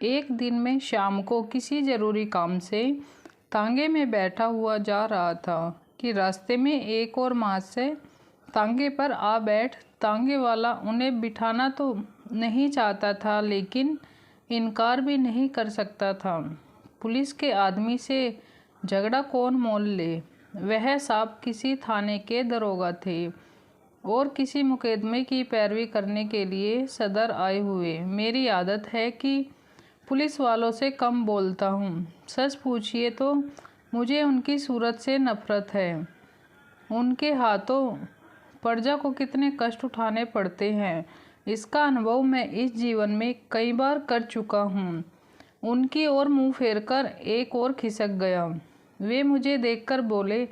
एक दिन मैं शाम को किसी ज़रूरी काम से तांगे में बैठा हुआ जा रहा था कि रास्ते में एक और महाशय तांगे पर आ बैठ। तांगे वाला उन्हें बिठाना तो नहीं चाहता था, लेकिन इनकार भी नहीं कर सकता था। पुलिस के आदमी से झगड़ा कौन मोल ले। वह साहब किसी थाने के दरोगा थे और किसी मुकदमे की पैरवी करने के लिए सदर आए हुए। मेरी आदत है कि पुलिस वालों से कम बोलता हूँ। सच पूछिए तो मुझे उनकी सूरत से नफरत है। उनके हाथों प्रजा को कितने कष्ट उठाने पड़ते हैं, इसका अनुभव मैं इस जीवन में कई बार कर चुका हूँ। उनकी ओर मुंह फेरकर एक और खिसक गया। वे मुझे देखकर बोले,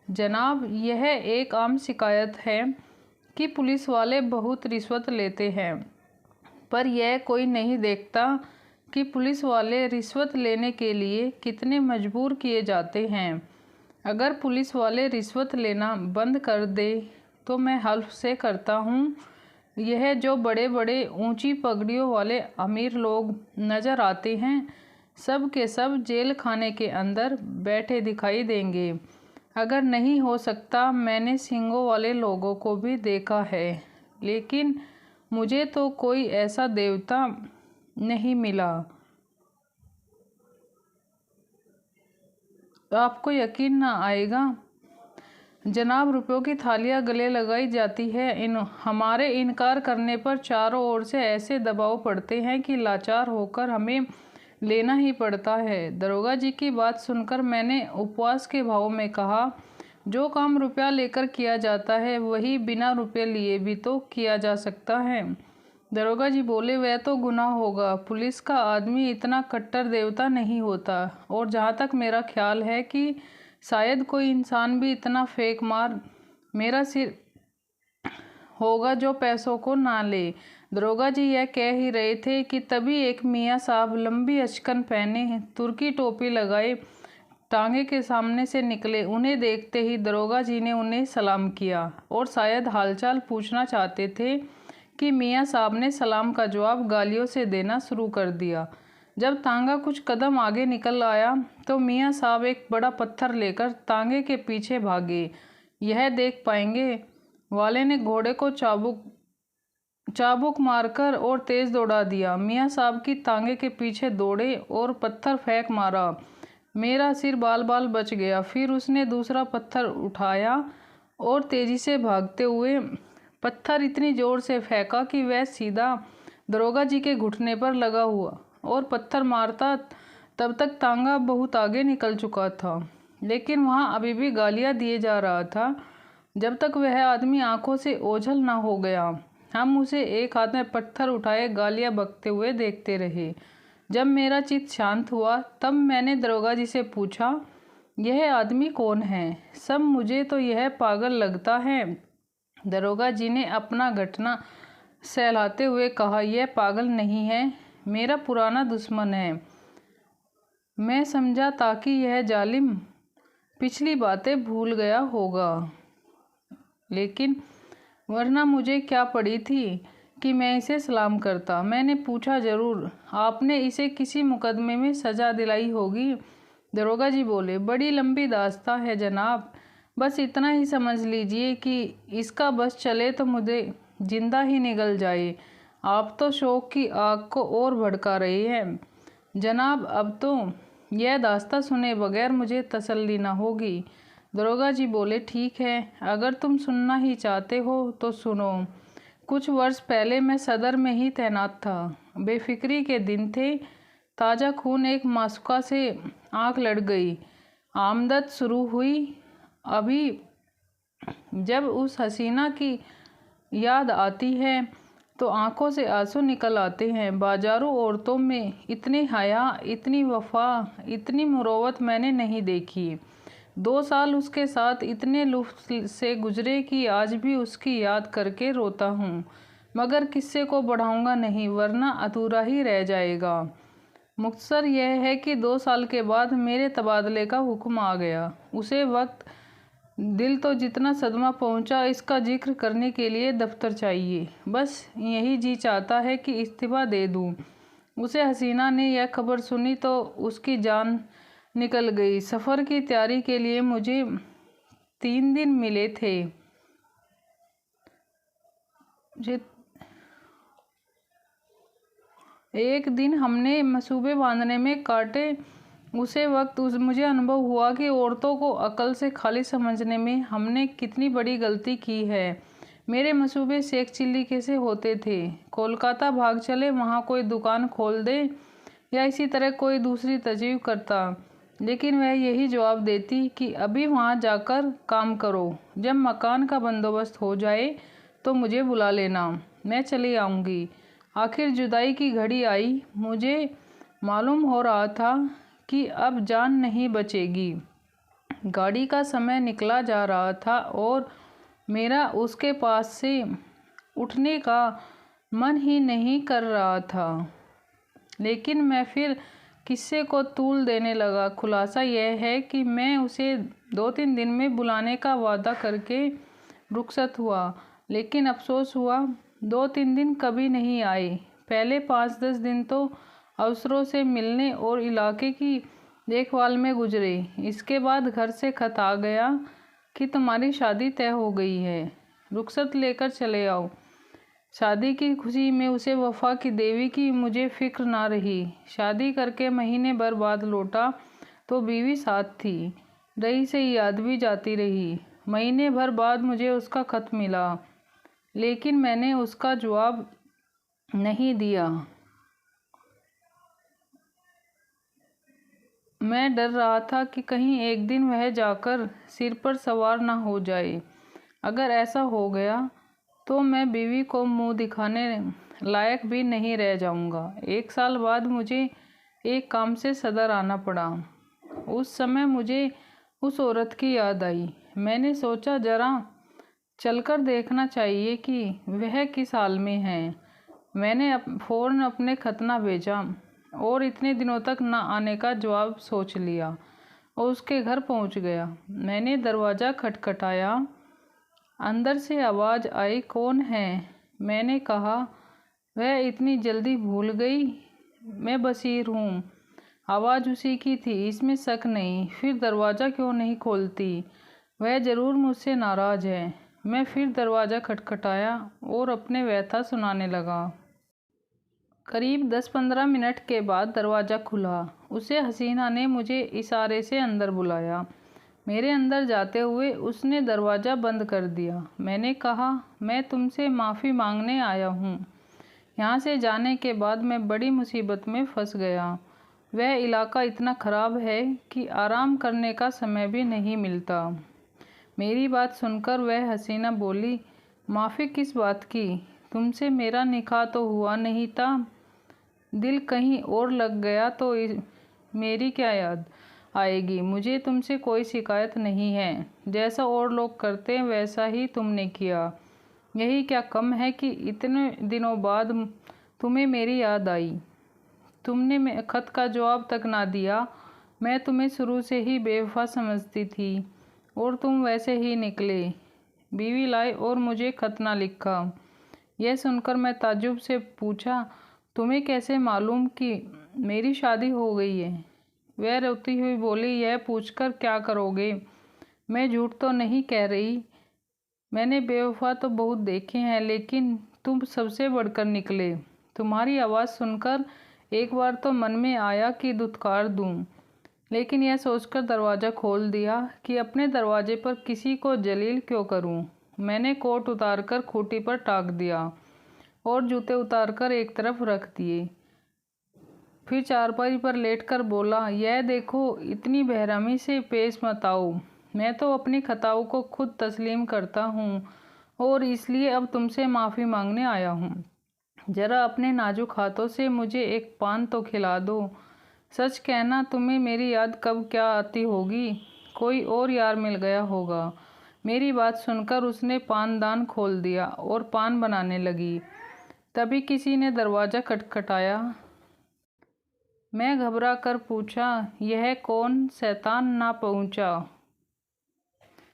जनाब, यह एक आम शिकायत है कि पुलिस वाले बहुत रिश्वत लेते हैं, पर यह कोई नहीं देखता कि पुलिस वाले रिश्वत लेने के लिए कितने मजबूर किए जाते हैं। अगर पुलिस वाले रिश्वत लेना बंद कर दे तो मैं हल्फ से करता हूँ, यह जो बड़े बड़े ऊंची पगड़ियों वाले अमीर लोग नज़र आते हैं, सब के सब जेल खाने के अंदर बैठे दिखाई देंगे। अगर नहीं हो सकता, मैंने सिंगों वाले लोगों को भी देखा है, लेकिन मुझे तो कोई ऐसा देवता नहीं मिला। आपको यकीन ना आएगा जनाब, रुपयों की थालियां गले लगाई जाती है। हमारे इनकार करने पर चारों ओर से ऐसे दबाव पड़ते हैं कि लाचार होकर हमें लेना ही पड़ता है। दरोगा जी की बात सुनकर मैंने उपवास के भाव में कहा, जो काम रुपया लेकर किया जाता है वही बिना रुपये लिए भी तो किया जा सकता है। दरोगा जी बोले, वह तो गुनाह होगा। पुलिस का आदमी इतना कट्टर देवता नहीं होता, और जहाँ तक मेरा ख्याल है कि शायद कोई इंसान भी इतना फेंक मार मेरा सिर होगा जो पैसों को ना ले। दरोगा जी यह कह ही रहे थे कि तभी एक मियाँ साहब लंबी अचकन पहने, तुर्की टोपी लगाए, टांगे के सामने से निकले। उन्हें देखते ही दरोगा जी ने उन्हें सलाम किया और शायद हालचाल पूछना चाहते थे कि मियाँ साहब ने सलाम का जवाब गालियों से देना शुरू कर दिया। जब तांगा कुछ कदम आगे निकल आया तो मियाँ साहब एक बड़ा पत्थर लेकर तांगे के पीछे भागे। यह देख पाएंगे वाले ने घोड़े को चाबुक मारकर और तेज दौड़ा दिया। मियाँ साहब की तांगे के पीछे दौड़े और पत्थर फेंक मारा। मेरा सिर बाल बाल बच गया। फिर उसने दूसरा पत्थर उठाया और तेजी से भागते हुए पत्थर इतनी जोर से फेंका कि वह सीधा दरोगा जी के घुटने पर लगा हुआ और पत्थर मारता। तब तक तांगा बहुत आगे निकल चुका था, लेकिन वहाँ अभी भी गालियाँ दिए जा रहा था। जब तक वह आदमी आंखों से ओझल ना हो गया, हम उसे एक हाथ में पत्थर उठाए गालियाँ बकते हुए देखते रहे। जब मेरा चित्त शांत हुआ तब मैंने दरोगा जी से पूछा, यह आदमी कौन है? सब मुझे तो यह पागल लगता है। दरोगा जी ने अपना घटना सहलाते हुए कहा, यह पागल नहीं है, मेरा पुराना दुश्मन है। मैं समझा ताकि यह जालिम पिछली बातें भूल गया होगा, लेकिन वरना मुझे क्या पड़ी थी कि मैं इसे सलाम करता। मैंने पूछा, जरूर आपने इसे किसी मुकदमे में सजा दिलाई होगी। दरोगा जी बोले, बड़ी लंबी दास्तां है जनाब, बस इतना ही समझ लीजिए कि इसका बस चले तो मुझे जिंदा ही निगल जाए। आप तो शौक की आग को और भड़का रहे हैं जनाब। अब तो यह दास्तां सुने बगैर मुझे तसल्ली न होगी। दरोगा जी बोले, ठीक है, अगर तुम सुनना ही चाहते हो तो सुनो। कुछ वर्ष पहले मैं सदर में ही तैनात था। बेफिक्री के दिन थे। ताज़ा खून एक मासूका से आंख लड़ गई। आमदद शुरू हुई। अभी जब उस हसीना की याद आती है तो आंखों से आंसू निकल आते हैं। बाजारों औरतों में इतनी हया, इतनी वफा, इतनी मुरव्वत मैंने नहीं देखी। 2 साल उसके साथ इतने लुत्फ से गुजरे कि आज भी उसकी याद करके रोता हूँ, मगर किस्से को बढ़ाऊँगा नहीं वरना अधूरा ही रह जाएगा। मुख्तसर यह है कि 2 साल के बाद मेरे तबादले का हुक्म आ गया। उसे वक्त दिल तो जितना सदमा पहुंचा, इसका जिक्र करने के लिए दफ्तर चाहिए। बस यही जी चाहता है कि इस्तीफ़ा दे दूं। उसे हसीना ने यह खबर सुनी तो उसकी जान निकल गई। सफ़र की तैयारी के लिए मुझे 3 दिन मिले थे। एक दिन हमने मसूबे बांधने में काटे। उसे वक्त मुझे अनुभव हुआ कि औरतों को अकल से खाली समझने में हमने कितनी बड़ी गलती की है। मेरे मसूबे शेख चिल्ली कैसे होते थे, कोलकाता भाग चले, वहाँ कोई दुकान खोल दे या इसी तरह कोई दूसरी तजवीज़ करता, लेकिन वह यही जवाब देती कि अभी वहाँ जाकर काम करो, जब मकान का बंदोबस्त हो जाए तो मुझे बुला लेना, मैं चली आऊँगी। आखिर जुदाई की घड़ी आई। मुझे मालूम हो रहा था कि अब जान नहीं बचेगी। गाड़ी का समय निकला जा रहा था और मेरा उसके पास से उठने का मन ही नहीं कर रहा था, लेकिन मैं फिर किस्से को तूल देने लगा। खुलासा यह है कि मैं उसे 2-3 दिन में बुलाने का वादा करके रुखसत हुआ, लेकिन अफसोस हुआ 2-3 दिन कभी नहीं आए। पहले 5-10 दिन तो अवसरों से मिलने और इलाके की देखभाल में गुजरे। इसके बाद घर से खत आ गया कि तुम्हारी शादी तय हो गई है, रुखसत लेकर चले आओ। शादी की खुशी में उसे वफा की देवी की मुझे फिक्र ना रही। शादी करके महीने भर बाद लौटा तो बीवी साथ थी, रही से याद भी जाती रही। महीने भर बाद मुझे उसका खत मिला, लेकिन मैंने उसका जवाब नहीं दिया। मैं डर रहा था कि कहीं एक दिन वह जाकर सिर पर सवार ना हो जाए। अगर ऐसा हो गया तो मैं बीवी को मुंह दिखाने लायक भी नहीं रह जाऊंगा। 1 साल बाद मुझे एक काम से सदर आना पड़ा। उस समय मुझे उस औरत की याद आई। मैंने सोचा जरा चलकर देखना चाहिए कि वह किस हाल में है। मैंने फ़ौरन अपने खतना भेजा और इतने दिनों तक न आने का जवाब सोच लिया और उसके घर पहुंच गया। मैंने दरवाज़ा खटखटाया। अंदर से आवाज़ आई, कौन है? मैंने कहा, वह इतनी जल्दी भूल गई? मैं बशीर हूँ। आवाज़ उसी की थी, इसमें शक नहीं। फिर दरवाज़ा क्यों नहीं खोलती? वह ज़रूर मुझसे नाराज़ है। मैं फिर दरवाज़ा खटखटाया और अपने व्यथा सुनाने लगा। करीब 10-15 मिनट के बाद दरवाज़ा खुला। उसे हसीना ने मुझे इशारे से अंदर बुलाया। मेरे अंदर जाते हुए उसने दरवाज़ा बंद कर दिया। मैंने कहा, मैं तुमसे माफ़ी मांगने आया हूँ। यहाँ से जाने के बाद मैं बड़ी मुसीबत में फंस गया। वह इलाका इतना ख़राब है कि आराम करने का समय भी नहीं मिलता। मेरी बात सुनकर वह हसीना बोली, माफ़ी किस बात की? तुमसे मेरा निकाह तो हुआ नहीं था। दिल कहीं और लग गया तो मेरी क्या याद आएगी? मुझे तुमसे कोई शिकायत नहीं है। जैसा और लोग करते हैं वैसा ही तुमने किया। यही क्या कम है कि इतने दिनों बाद तुम्हें मेरी याद आई। तुमने खत का जवाब तक ना दिया। मैं तुम्हें शुरू से ही बेवफा समझती थी और तुम वैसे ही निकले। बीवी लाई और मुझे खत ना लिखा। यह सुनकर मैं ताज्जुब से पूछा, तुम्हें कैसे मालूम कि मेरी शादी हो गई है? वह रोती हुई बोली, यह पूछकर क्या करोगे? मैं झूठ तो नहीं कह रही। मैंने बेवफा तो बहुत देखे हैं, लेकिन तुम सबसे बढ़कर निकले। तुम्हारी आवाज़ सुनकर एक बार तो मन में आया कि दुत्कार दूं, लेकिन यह सोचकर दरवाज़ा खोल दिया कि अपने दरवाजे पर किसी को जलील क्यों करूं। मैंने कोट उतारकर खूंटी पर टाँग दिया और जूते उतारकर एक तरफ रख दिए। फिर चारपाई पर लेटकर बोला, यह देखो, इतनी बेरहमी से पेश मत आओ। मैं तो अपनी खताओं को खुद तस्लीम करता हूँ और इसलिए अब तुमसे माफ़ी मांगने आया हूँ। ज़रा अपने नाजुक हाथों से मुझे एक पान तो खिला दो। सच कहना, तुम्हें मेरी याद कब क्या आती होगी? कोई और यार मिल गया होगा। मेरी बात सुनकर उसने पानदान खोल दिया और पान बनाने लगी। तभी किसी ने दरवाज़ा खटखटाया। मैं घबरा कर पूछा, यह कौन? शैतान ना पहुँचा।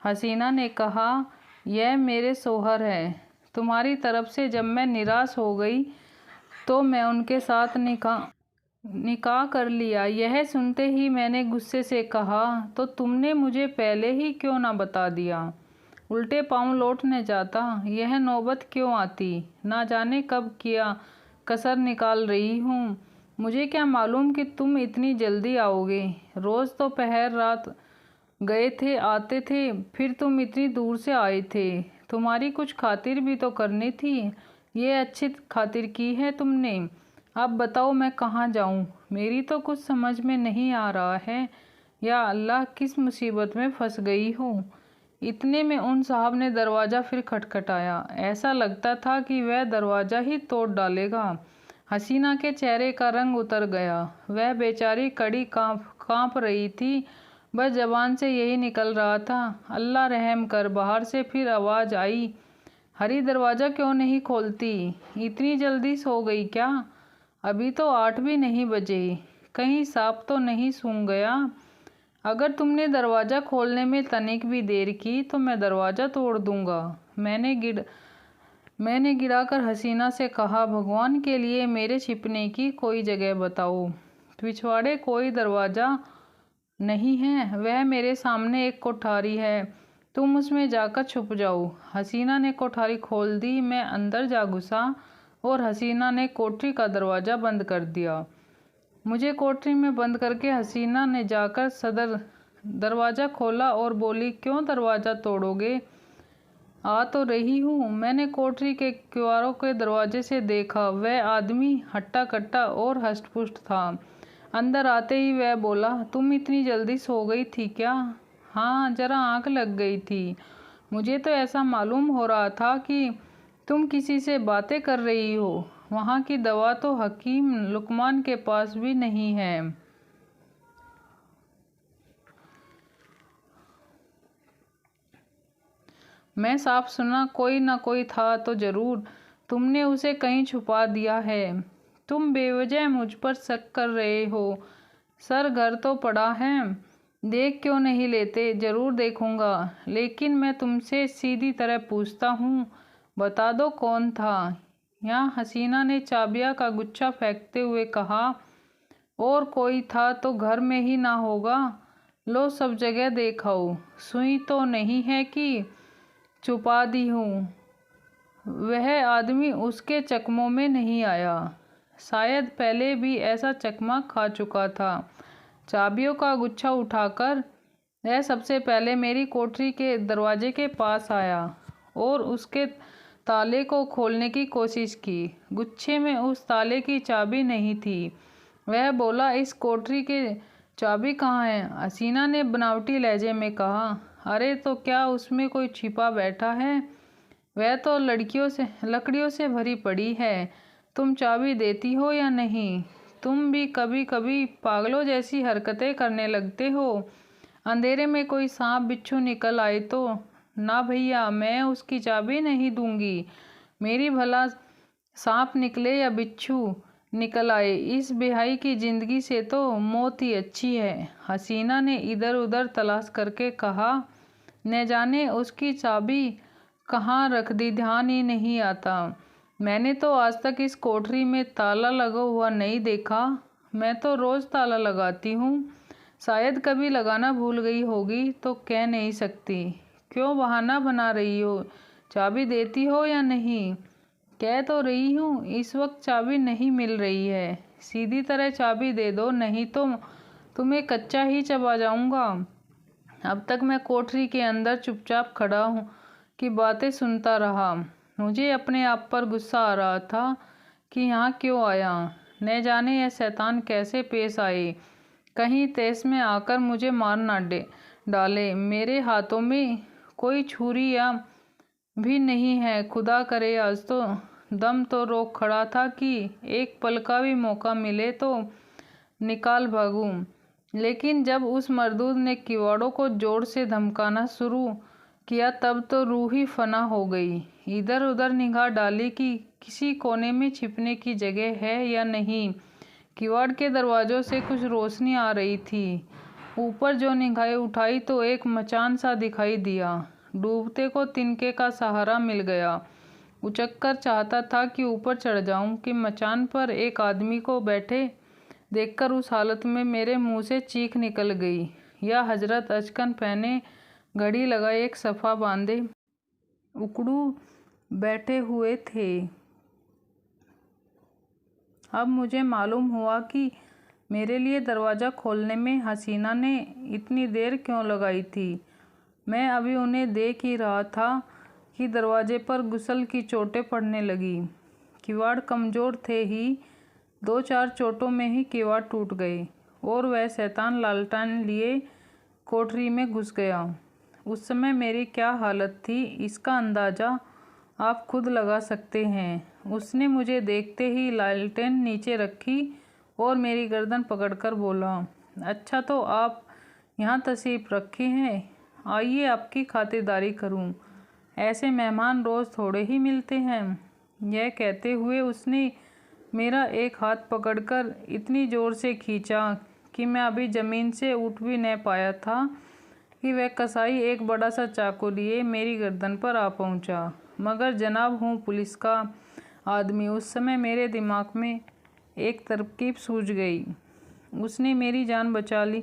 हसीना ने कहा, यह मेरे शौहर हैं। तुम्हारी तरफ से जब मैं निराश हो गई तो मैं उनके साथ निकाह कर लिया। यह सुनते ही मैंने गुस्से से कहा, तो तुमने मुझे पहले ही क्यों ना बता दिया? उल्टे पांव लौटने जाता, यह नौबत क्यों आती? ना जाने कब किया कसर निकाल रही हूँ। मुझे क्या मालूम कि तुम इतनी जल्दी आओगे। रोज़ तो पहर रात गए थे आते थे, फिर तुम इतनी दूर से आए थे। तुम्हारी कुछ खातिर भी तो करनी थी। ये अच्छी खातिर की है तुमने। अब बताओ मैं कहाँ जाऊँ? मेरी तो कुछ समझ में नहीं आ रहा है। या अल्लाह, किस मुसीबत में फंस गई हूँ। इतने में उन साहब ने दरवाज़ा फिर खटखटाया। ऐसा लगता था कि वह दरवाज़ा ही तोड़ डालेगा। हसीना के चेहरे का रंग उतर गया। वह बेचारी कड़ी कांप रही थी। बस जबान से यही निकल रहा था, अल्लाह रहम कर। बाहर से फिर आवाज़ आई, हरी दरवाज़ा क्यों नहीं खोलती? इतनी जल्दी सो गई क्या? अभी तो 8 भी नहीं बजे। कहीं सांप तो नहीं सूंघ गया? अगर तुमने दरवाज़ा खोलने में तनिक भी देर की तो मैं दरवाज़ा तोड़ दूंगा। मैंने गिराकर हसीना से कहा, भगवान के लिए मेरे छिपने की कोई जगह बताओ। पिछवाड़े कोई दरवाज़ा नहीं है? वह मेरे सामने एक कोठारी है, तुम उसमें जाकर छुप जाओ। हसीना ने कोठारी खोल दी। मैं अंदर जा घुसा और हसीना ने कोठरी का दरवाज़ा बंद कर दिया। मुझे कोठरी में बंद करके हसीना ने जाकर सदर दरवाज़ा खोला और बोली, क्यों दरवाज़ा तोड़ोगे? आ तो रही हूँ। मैंने कोठरी के किवाड़ों के दरवाजे से देखा। वह आदमी हट्टा कट्टा और हष्ट-पुष्ट था। अंदर आते ही वह बोला, तुम इतनी जल्दी सो गई थी क्या? हाँ, जरा आँख लग गई थी। मुझे तो ऐसा मालूम हो रहा था कि तुम किसी से बातें कर रही हो। वहाँ की दवा तो हकीम लुकमान के पास भी नहीं है। मैं साफ सुना कोई ना कोई था तो जरूर। तुमने उसे कहीं छुपा दिया है। तुम बेवजह मुझ पर शक कर रहे हो। सर घर तो पड़ा है, देख क्यों नहीं लेते? जरूर देखूंगा, लेकिन मैं तुमसे सीधी तरह पूछता हूँ, बता दो कौन था? यहाँ हसीना ने चाबिया का गुच्छा फेंकते हुए कहा, और कोई था तो घर में ही ना होगा। लो सब जगह देखाओ, सुई तो नहीं है कि छुपा दी हूँ। वह आदमी उसके चकमों में नहीं आया। शायद पहले भी ऐसा चकमा खा चुका था। चाबियों का गुच्छा उठाकर वह सबसे पहले मेरी कोठरी के दरवाजे के पास आया और उसके ताले को खोलने की कोशिश की। गुच्छे में उस ताले की चाबी नहीं थी। वह बोला, इस कोठरी की चाबी कहाँ है? हसीना ने बनावटी लहजे में कहा, अरे तो क्या उसमें कोई छिपा बैठा है? वह तो लकड़ियों से भरी पड़ी है। तुम चाबी देती हो या नहीं? तुम भी कभी कभी पागलों जैसी हरकतें करने लगते हो। अंधेरे में कोई सांप बिच्छू निकल आए तो? ना भैया, मैं उसकी चाबी नहीं दूंगी। मेरी भला सांप निकले या बिच्छू निकल आए, इस बेहाई की जिंदगी से तो मौत ही अच्छी है। हसीना ने इधर उधर तलाश करके कहा, न जाने उसकी चाबी कहाँ रख दी, ध्यान ही नहीं आता। मैंने तो आज तक इस कोठरी में ताला लगा हुआ नहीं देखा। मैं तो रोज़ ताला लगाती हूँ। शायद कभी लगाना भूल गई होगी तो कह नहीं सकती। क्यों बहाना बना रही हो? चाबी देती हो या नहीं? कह तो रही हूँ, इस वक्त चाबी नहीं मिल रही है। सीधी तरह चाबी दे दो, नहीं तो तुम्हें कच्चा ही चबा जाऊंगा। अब तक मैं कोठरी के अंदर चुपचाप खड़ा हूँ कि बातें सुनता रहा। मुझे अपने आप पर गुस्सा आ रहा था कि यहाँ क्यों आया। न जाने यह शैतान कैसे पेश आए, कहीं तेज में आकर मुझे मार ना डाले। मेरे हाथों में कोई छुरी या भी नहीं है। खुदा करे आज तो दम तो रोक खड़ा था कि एक पल का भी मौका मिले तो निकाल भागूं। लेकिन जब उस मर्दूद ने किवाड़ों को जोर से धमकाना शुरू किया तब तो रूह ही फना हो गई। इधर उधर निगाह डाली कि किसी कोने में छिपने की जगह है या नहीं। किवाड़ के दरवाजों से कुछ रोशनी आ रही थी। ऊपर जो निगाहें उठाई तो एक मचान सा दिखाई दिया। डूबते को तिनके का सहारा मिल गया। उचक्कर चाहता था कि ऊपर चढ़ जाऊं कि मचान पर एक आदमी को बैठे देखकर उस हालत में मेरे मुंह से चीख निकल गई। या हजरत अचकन पहने, घड़ी लगाए, एक सफ़ा बांधे उकड़ू बैठे हुए थे। अब मुझे मालूम हुआ कि मेरे लिए दरवाज़ा खोलने में हसीना ने इतनी देर क्यों लगाई थी। मैं अभी उन्हें देख ही रहा था कि दरवाजे पर गुसल की चोटें पड़ने लगी। किवाड़ कमज़ोर थे ही, 2-4 चोटों में ही किवाड़ टूट गए और वह शैतान लालटेन लिए कोठरी में घुस गया। उस समय मेरी क्या हालत थी, इसका अंदाज़ा आप खुद लगा सकते हैं। उसने मुझे देखते ही लालटेन नीचे रखी और मेरी गर्दन पकड़कर बोला, अच्छा तो आप यहाँ तशरीफ़ रखे हैं, आइए आपकी खातिरदारी करूँ। ऐसे मेहमान रोज़ थोड़े ही मिलते हैं। यह कहते हुए उसने मेरा एक हाथ पकड़कर इतनी ज़ोर से खींचा कि मैं अभी ज़मीन से उठ भी न पाया था कि वह कसाई एक बड़ा सा चाकू लिए मेरी गर्दन पर आ पहुंचा। मगर जनाब हूँ पुलिस का आदमी। उस समय मेरे दिमाग में एक तरकीब सूझ गई। उसने मेरी जान बचा ली।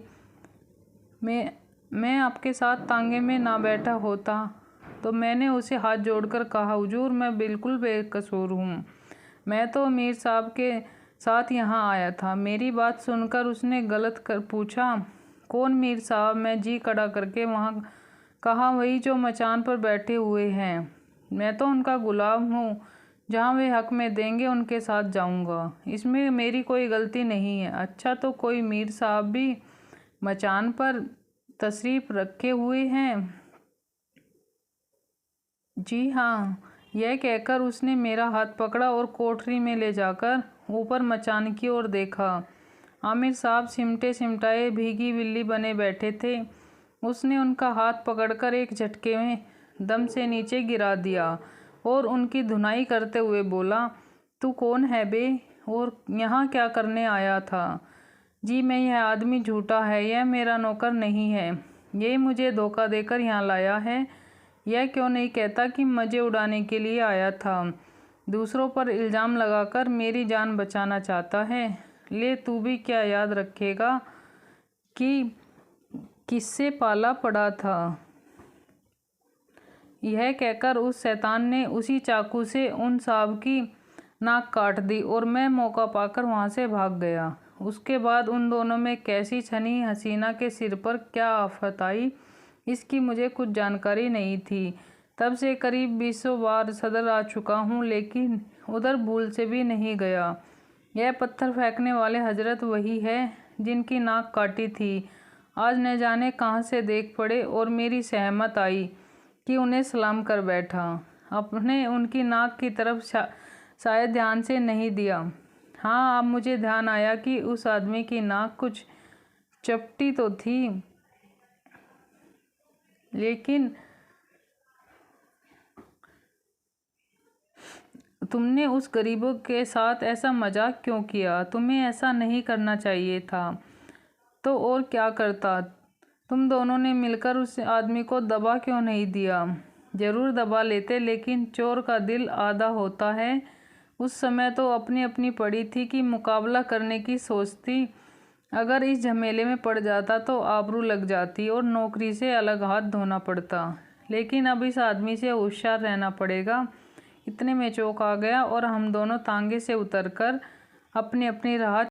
मैं आपके साथ तांगे में ना बैठा होता तो मैंने उसे हाथ जोड़कर कहा, हुजूर मैं बिल्कुल बेकसूर हूँ, मैं तो मीर साहब के साथ यहाँ आया था। मेरी बात सुनकर उसने गलत कर पूछा, कौन मीर साहब? मैं जी खड़ा करके वहाँ कहा, वही जो मचान पर बैठे हुए हैं। मैं तो उनका गुलाम हूँ, जहाँ वे हक में देंगे उनके साथ जाऊँगा, इसमें मेरी कोई गलती नहीं है। अच्छा तो कोई मीर साहब भी मचान पर तशरीफ़ रखे हुए हैं? जी हाँ। यह कहकर उसने मेरा हाथ पकड़ा और कोठरी में ले जाकर ऊपर मचान की ओर देखा। आमिर साहब सिमटे सिमटाए भीगी बिल्ली बने बैठे थे। उसने उनका हाथ पकड़कर एक झटके में दम से नीचे गिरा दिया और उनकी धुनाई करते हुए बोला, तू कौन है बे और यहाँ क्या करने आया था? जी मैं, यह आदमी झूठा है, यह मेरा नौकर नहीं है, ये मुझे धोखा देकर यहाँ लाया है। यह क्यों नहीं कहता कि मज़े उड़ाने के लिए आया था, दूसरों पर इल्ज़ाम लगाकर मेरी जान बचाना चाहता है। ले तू भी क्या याद रखेगा कि किससे पाला पड़ा था। यह कहकर उस शैतान ने उसी चाकू से उन साहब की नाक काट दी और मैं मौका पाकर वहाँ से भाग गया। उसके बाद उन दोनों में कैसी छनी, हसीना के सिर पर क्या आफत आई, इसकी मुझे कुछ जानकारी नहीं थी। तब से करीब 20 बार सदर आ चुका हूँ, लेकिन उधर भूल से भी नहीं गया। यह पत्थर फेंकने वाले हजरत वही है जिनकी नाक काटी थी। आज न जाने कहाँ से देख पड़े और मेरी सहमत आई कि उन्हें सलाम कर बैठा। अपने उनकी नाक की तरफ शायद ध्यान से नहीं दिया। हाँ, अब मुझे ध्यान आया कि उस आदमी की नाक कुछ चपटी तो थी, लेकिन तुमने उस गरीबों के साथ ऐसा मजाक क्यों किया? तुम्हें ऐसा नहीं करना चाहिए था। तो और क्या करता? तुम दोनों ने मिलकर उस आदमी को दबा क्यों नहीं दिया? ज़रूर दबा लेते, लेकिन चोर का दिल आधा होता है। उस समय तो अपनी अपनी पड़ी थी कि मुकाबला करने की सोचती। अगर इस झमेले में पड़ जाता तो आबरू लग जाती और नौकरी से अलग हाथ धोना पड़ता। लेकिन अब इस आदमी से होशियार रहना पड़ेगा। इतने में चौक आ गया और हम दोनों तांगे से उतरकर अपनी अपनी राह